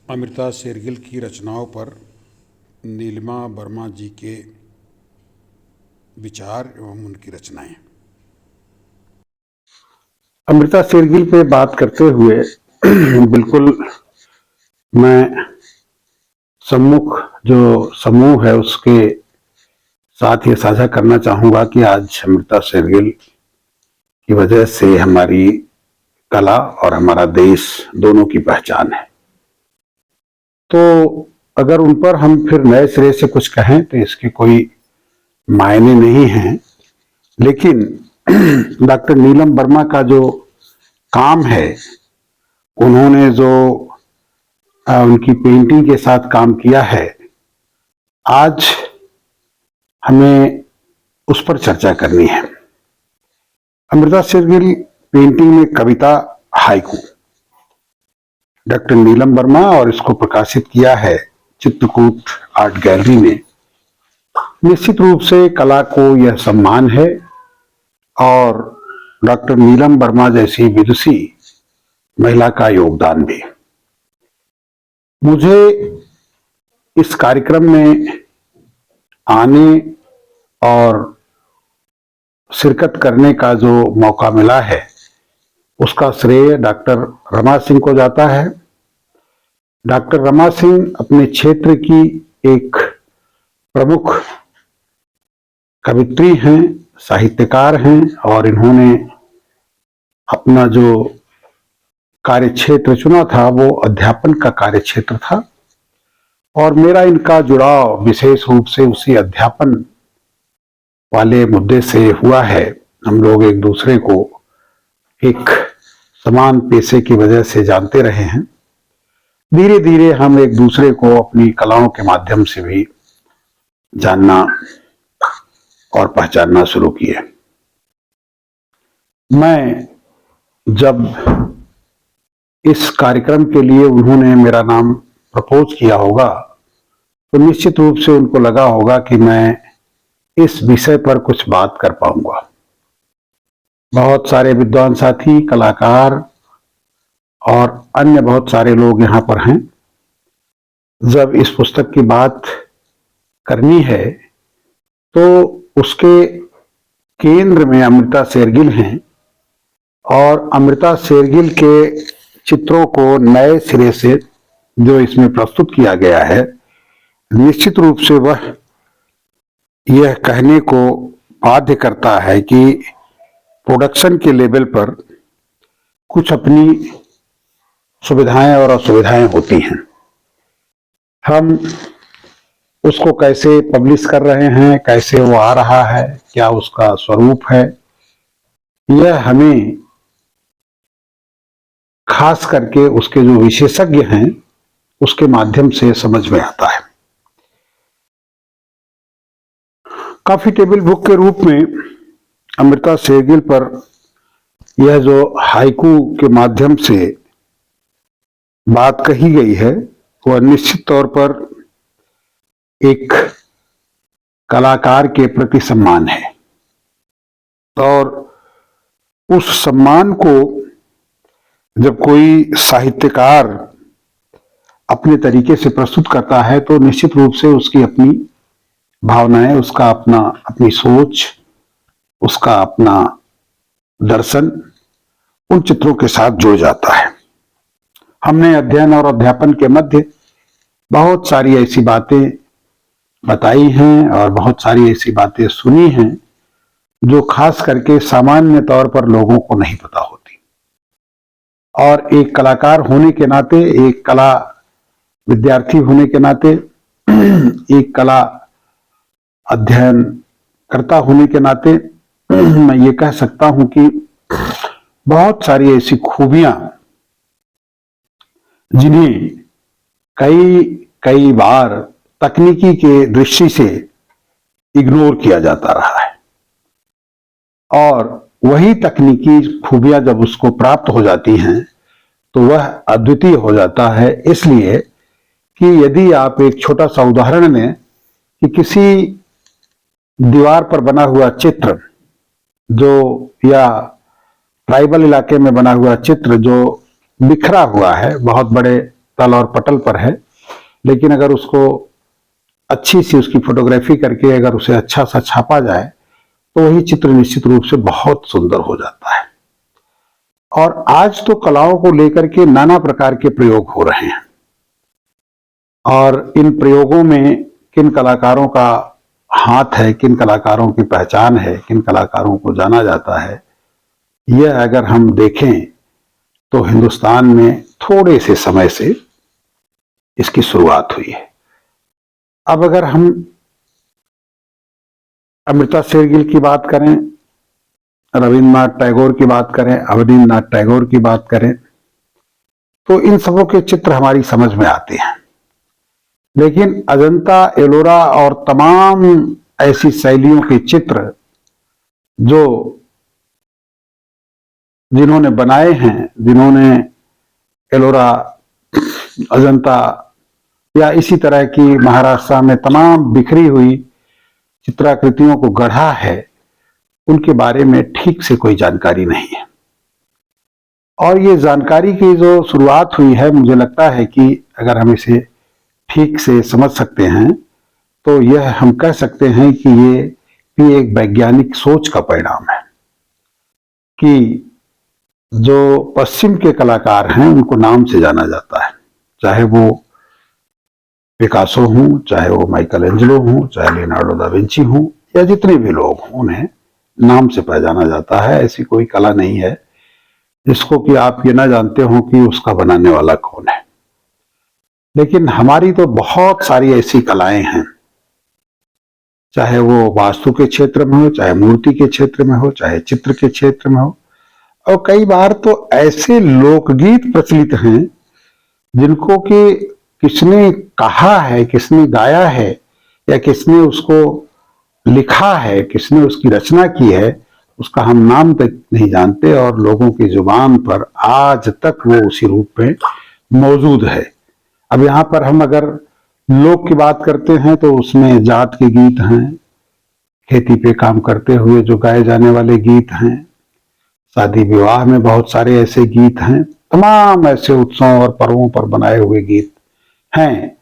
अमृता शेरगिल की रचनाओं पर नीलिमा वर्मा जी के विचार एवं उनकी रचनाएं। अमृता शेरगिल पे बात करते हुए बिल्कुल मैं सम्मुख जो समूह है उसके साथ ये साझा करना चाहूंगा कि आज अमृता शेरगिल की वजह से हमारी कला और हमारा देश दोनों की पहचान है। तो अगर उन पर हम फिर नए सिरे से कुछ कहें तो इसके कोई मायने नहीं हैं, लेकिन डॉक्टर नीलम वर्मा का जो काम है, उन्होंने जो उनकी पेंटिंग के साथ काम किया है, आज हमें उस पर चर्चा करनी है। अमृता शेरगिल पेंटिंग में कविता हाइकू, डॉक्टर नीलम वर्मा, और इसको प्रकाशित किया है चित्रकूट आर्ट गैलरी ने। निश्चित रूप से कला को यह सम्मान है और डॉक्टर नीलम वर्मा जैसी विदुषी महिला का योगदान भी। मुझे इस कार्यक्रम में आने और शिरकत करने का जो मौका मिला है उसका श्रेय डॉक्टर रमा सिंह को जाता है। डॉक्टर रमा सिंह अपने क्षेत्र की एक प्रमुख कवित्री हैं, साहित्यकार हैं, और इन्होंने अपना जो कार्य क्षेत्र चुना था वो अध्यापन का कार्य क्षेत्र था, और मेरा इनका जुड़ाव विशेष रूप से उसी अध्यापन वाले मुद्दे से हुआ है। हम लोग एक दूसरे को एक समान पेशे की वजह से जानते रहे हैं। धीरे धीरे हम एक दूसरे को अपनी कलाओं के माध्यम से भी जानना और पहचानना शुरू किए। मैं जब इस कार्यक्रम के लिए उन्होंने मेरा नाम प्रपोज किया होगा तो निश्चित रूप से उनको लगा होगा कि मैं इस विषय पर कुछ बात कर पाऊंगा। बहुत सारे विद्वान साथी, कलाकार और अन्य बहुत सारे लोग यहाँ पर हैं। जब इस पुस्तक की बात करनी है तो उसके केंद्र में अमृता शेरगिल हैं, और अमृता शेरगिल के चित्रों को नए सिरे से जो इसमें प्रस्तुत किया गया है, निश्चित रूप से वह यह कहने को बाध्य करता है कि प्रोडक्शन के लेवल पर कुछ अपनी सुविधाएं और असुविधाएं होती हैं। हम उसको कैसे पब्लिश कर रहे हैं, कैसे वो आ रहा है, क्या उसका स्वरूप है, यह हमें खास करके उसके जो विशेषज्ञ हैं उसके माध्यम से समझ में आता है। कॉफी टेबल बुक के रूप में अमृता शेरगिल पर यह जो हाइकू के माध्यम से बात कही गई है वह निश्चित तौर पर एक कलाकार के प्रति सम्मान है, और उस सम्मान को जब कोई साहित्यकार अपने तरीके से प्रस्तुत करता है तो निश्चित रूप से उसकी अपनी भावनाएं, उसका अपनी सोच, उसका अपना दर्शन उन चित्रों के साथ जुड़ जाता है। हमने अध्ययन और अध्यापन के मध्य बहुत सारी ऐसी बातें बताई हैं और बहुत सारी ऐसी बातें सुनी हैं जो खास करके सामान्य तौर पर लोगों को नहीं पता होती, और एक कलाकार होने के नाते, एक कला विद्यार्थी होने के नाते, एक कला अध्ययन करता होने के नाते मैं ये कह सकता हूं कि बहुत सारी ऐसी खूबियां जिन्हें कई बार तकनीकी के दृष्टि से इग्नोर किया जाता रहा है, और वही तकनीकी खूबियां जब उसको प्राप्त हो जाती हैं तो वह अद्वितीय हो जाता है। इसलिए कि यदि आप एक छोटा सा उदाहरण लें कि किसी दीवार पर बना हुआ चित्र जो, या ट्राइबल इलाके में बना हुआ चित्र जो बिखरा हुआ है, बहुत बड़े तल और पटल पर है, लेकिन अगर उसको अच्छी सी उसकी फोटोग्राफी करके अगर उसे अच्छा सा छापा जाए तो वही चित्र निश्चित रूप से बहुत सुंदर हो जाता है। और आज तो कलाओं को लेकर के नाना प्रकार के प्रयोग हो रहे हैं, और इन प्रयोगों में किन कलाकारों का हाथ है, किन कलाकारों की पहचान है, किन कलाकारों को जाना जाता है, यह अगर हम देखें तो हिंदुस्तान में थोड़े से समय से इसकी शुरुआत हुई है। अब अगर हम अमृता शेरगिल की बात करें, रविन्द्रनाथ टैगोर की बात करें, अवनींद्रनाथ टैगोर की बात करें, तो इन सबों के चित्र हमारी समझ में आते हैं। लेकिन अजंता, एलोरा और तमाम ऐसी शैलियों के चित्र जो जिन्होंने बनाए हैं, जिन्होंने एलोरा, अजंता या इसी तरह की महाराष्ट्र में तमाम बिखरी हुई चित्राकृतियों को गढ़ा है, उनके बारे में ठीक से कोई जानकारी नहीं है। और ये जानकारी की जो शुरुआत हुई है, मुझे लगता है कि अगर हम इसे ठीक से समझ सकते हैं तो यह हम कह सकते हैं कि ये भी एक वैज्ञानिक सोच का परिणाम है कि जो पश्चिम के कलाकार हैं उनको नाम से जाना जाता है, चाहे वो पिकासो हों, चाहे वो माइकल एंजेलो हों, चाहे लियोनार्डो दा विंची हों, या जितने भी लोग हों, उन्हें नाम से पहचाना जाता है। ऐसी कोई कला नहीं है जिसको कि आप ये ना जानते हो कि उसका बनाने वाला कौन है। लेकिन हमारी तो बहुत सारी ऐसी कलाएं हैं, चाहे वो वास्तु के क्षेत्र में हो, चाहे मूर्ति के क्षेत्र में हो, चाहे चित्र के क्षेत्र में हो, और कई बार तो ऐसे लोकगीत प्रचलित हैं जिनको कि किसने कहा है, किसने गाया है, या किसने उसको लिखा है, किसने उसकी रचना की है, उसका हम नाम तक नहीं जानते, और लोगों की जुबान पर आज तक वो उसी रूप में मौजूद है। अब यहाँ पर हम अगर लोक की बात करते हैं तो उसमें जाट के गीत हैं, खेती पे काम करते हुए जो गाए जाने वाले गीत हैं, शादी विवाह में बहुत सारे ऐसे गीत हैं, तमाम ऐसे उत्सवों और पर्वों पर बनाए हुए गीत हैं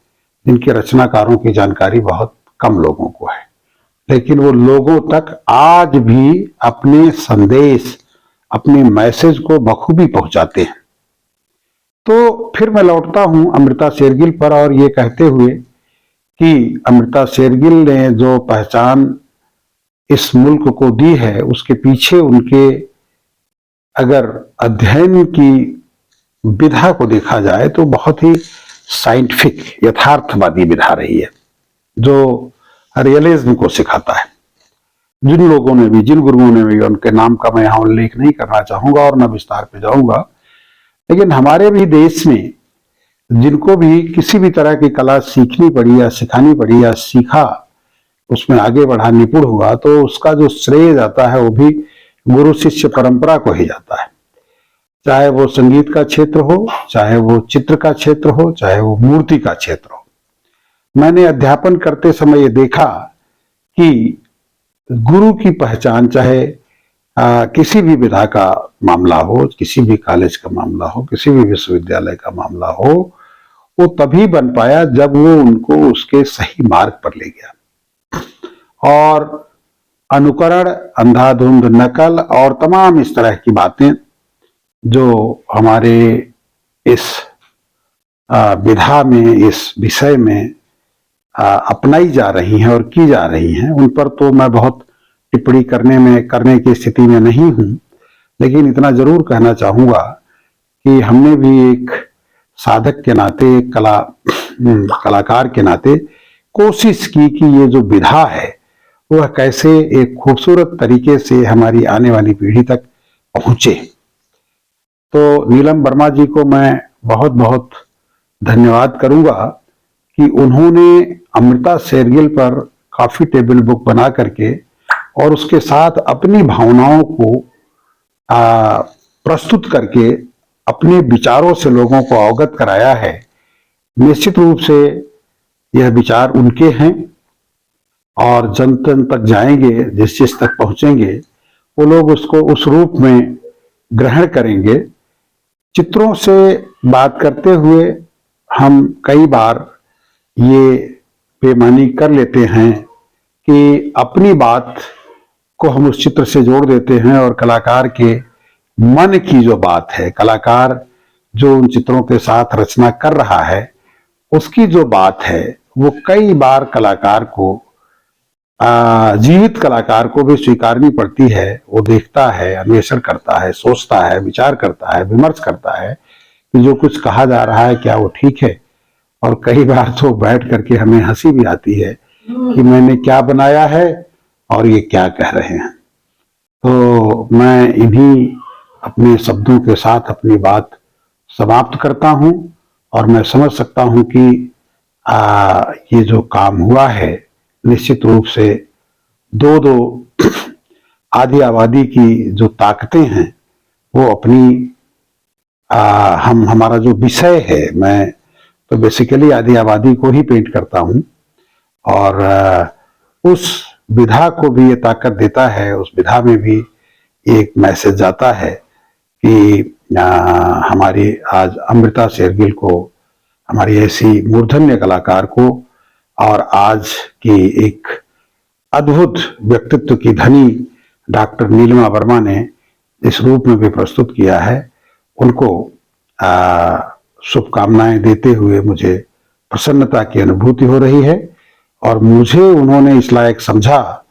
जिनके रचनाकारों की जानकारी बहुत कम लोगों को है, लेकिन वो लोगों तक आज भी अपने संदेश, अपने मैसेज को बखूबी पहुंचाते हैं। तो फिर मैं लौटता हूं अमृता शेरगिल पर, और ये कहते हुए कि अमृता शेरगिल ने जो पहचान इस मुल्क को दी है, उसके पीछे उनके अगर अध्ययन की विधा को देखा जाए तो बहुत ही साइंटिफिक, यथार्थवादी विधा रही है, जो रियलिज्म को सिखाता है। जिन लोगों ने भी, जिन गुरुओं ने भी, उनके नाम का मैं यहाँ उल्लेख नहीं करना चाहूंगा और न विस्तार पे जाऊंगा, लेकिन हमारे भी देश में जिनको भी किसी भी तरह की कला सीखनी पड़ी या सिखानी पड़ी या सीखा, उसमें आगे बढ़ा, निपुण हुआ, तो उसका जो श्रेय जाता है वो भी गुरु शिष्य परंपरा को ही जाता है। चाहे वो संगीत का क्षेत्र हो, चाहे वो चित्र का क्षेत्र हो, चाहे वो मूर्ति का क्षेत्र हो। मैंने अध्यापन करते समय ये देखा कि गुरु की पहचान, चाहे किसी भी विधा का मामला हो, किसी भी कॉलेज का मामला हो, किसी भी विश्वविद्यालय का मामला हो, वो तभी बन पाया जब वो उनको उसके सही मार्ग पर ले गया। और अनुकरण, अंधाधुंध नकल और तमाम इस तरह की बातें जो हमारे इस विधा में, इस विषय में अपनाई जा रही हैं और की जा रही हैं, उन पर तो मैं बहुत टिप्पणी करने की स्थिति में नहीं हूं, लेकिन इतना जरूर कहना चाहूंगा कि हमने भी एक साधक के नाते, एक कलाकार के नाते कोशिश की कि ये जो विधा है वह कैसे एक खूबसूरत तरीके से हमारी आने वाली पीढ़ी तक पहुंचे। तो नीलम वर्मा जी को मैं बहुत बहुत धन्यवाद करूंगा कि उन्होंने अमृता शेरगिल पर कॉफी टेबल बुक बना करके और उसके साथ अपनी भावनाओं को प्रस्तुत करके अपने विचारों से लोगों को अवगत कराया है। निश्चित रूप से यह विचार उनके हैं और जन जन तक जाएंगे, जिस चीज तक पहुंचेंगे वो लोग उसको उस रूप में ग्रहण करेंगे। चित्रों से बात करते हुए हम कई बार ये बेईमानी कर लेते हैं कि अपनी बात को हम उस चित्र से जोड़ देते हैं और कलाकार के मन की जो बात है, कलाकार जो उन चित्रों के साथ रचना कर रहा है, उसकी जो बात है वो कई बार कलाकार को, जीवित कलाकार को भी स्वीकारनी पड़ती है। वो देखता है, अन्वेषण करता है, सोचता है, विचार करता है, विमर्श करता है कि जो कुछ कहा जा रहा है क्या वो ठीक है। और कई बार तो बैठ करके हमें हंसी भी आती है कि मैंने क्या बनाया है और ये क्या कह रहे हैं। तो मैं इन्हीं अपने शब्दों के साथ अपनी बात समाप्त करता हूं और मैं समझ सकता हूं कि ये जो काम हुआ है निश्चित रूप से दो दो आधी आबादी की जो ताकतें हैं वो अपनी हमारा जो विषय है, मैं तो बेसिकली आधी आबादी को ही पेंट करता हूं और उस विधा को भी ये ताकत देता है, उस विधा में भी एक मैसेज जाता है कि हमारी आज अमृता शेरगिल को, हमारी ऐसी मूर्धन्य कलाकार को और आज की एक अद्भुत व्यक्तित्व की धनी डॉक्टर नीलिमा वर्मा ने इस रूप में भी प्रस्तुत किया है, उनको शुभकामनाएं देते हुए मुझे प्रसन्नता की अनुभूति हो रही है। और मुझे उन्होंने इस लायक समझा,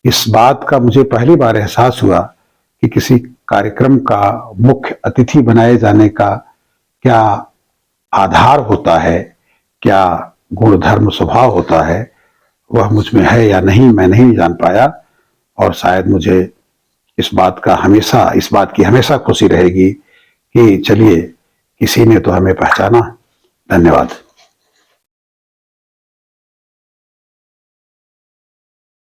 इस बात का मुझे पहली बार एहसास हुआ कि किसी कार्यक्रम का मुख्य अतिथि बनाए जाने का क्या आधार होता है, क्या गुणधर्म स्वभाव होता है, वह मुझ में है या नहीं मैं नहीं जान पाया। और शायद मुझे इस बात की हमेशा खुशी रहेगी कि चलिए किसी ने तो हमें पहचाना। धन्यवाद।